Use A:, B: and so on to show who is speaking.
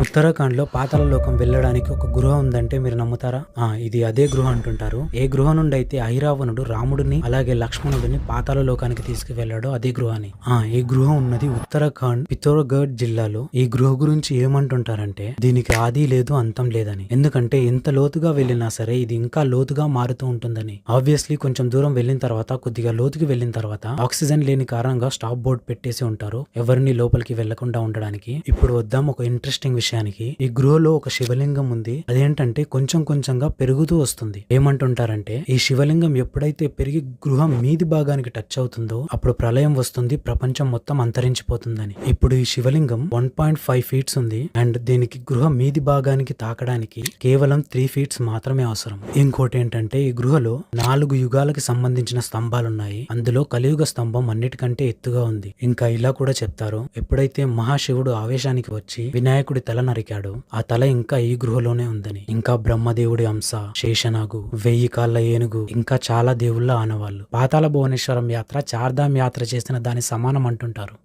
A: ఉత్తరాఖండ్ లో పాతాళ లోకం వెళ్ళడానికి ఒక గృహ ఉందంటే మీరు నమ్ముతారా? ఇది అదే గృహ అంటుంటారు. ఏ గృహ నుండి అయితే ఐరావణుడు రాముడిని అలాగే లక్ష్మణుడిని పాతాళ లోకానికి తీసుకువెళ్లాడో అదే గృహాని. ఈ గృహ ఉన్నది ఉత్తరాఖండ్ పిథోర్గఢ్ జిల్లాలో. ఈ గృహ గురించి ఏమంటుంటారంటే దీనికి ఆది లేదు అంతం లేదని. ఎందుకంటే ఎంత లోతుగా వెళ్ళినా సరే ఇది ఇంకా లోతుగా మారుతూ ఉంటుందని. ఆబ్వియస్లీ కొంచెం దూరం వెళ్ళిన తర్వాత కొద్దిగా లోతుకి వెళ్ళిన తర్వాత ఆక్సిజన్ లేని కారణంగా స్టాప్ బోర్డ్ పెట్టేసి ఉంటారు ఎవరిని లోపలికి వెళ్లకుండా ఉండడానికి. ఇప్పుడు వద్దాం ఒక ఇంట్రెస్టింగ్ విషయానికి. ఈ గృహలో ఒక శివలింగం ఉంది. అదేంటంటే కొంచెం కొంచెంగా పెరుగుతూ వస్తుంది. ఏమంటుంటారంటే ఈ శివలింగం ఎప్పుడైతే పెరిగి గృహం మీది భాగానికి టచ్ అవుతుందో అప్పుడు ప్రళయం వస్తుంది, ప్రపంచం మొత్తం అంతరించిపోతుందని. ఇప్పుడు ఈ శివలింగం 1.5 ఫీట్స్ ఉంది అండ్ దీనికి గృహ మీది భాగానికి తాకడానికి కేవలం 3 ఫీట్స్ మాత్రమే అవసరం. ఇంకోటి ఏంటంటే ఈ గృహలో 4 యుగాలకి సంబంధించిన స్తంభాలున్నాయి. అందులో కలియుగ స్తంభం అన్నిటికంటే ఎత్తుగా ఉంది. ఇంకా ఇలా కూడా చెప్తారు, ఎప్పుడైతే మహాశివుడు ఆవేశానికి వచ్చి వినాయకుడి తల నరికాడు ఆ తల ఇంకా ఈ గృహలోనే ఉందని. ఇంకా బ్రహ్మదేవుడి అంశ, శేషనాగు, 1000 కాళ్ళ ఏనుగు, ఇంకా చాలా దేవుళ్ళ ఆనవాళ్లు. పాతాళ భువనేశ్వరం యాత్ర చార్ధామ్ యాత్ర చేసిన దాని సమానం అంటుంటారు.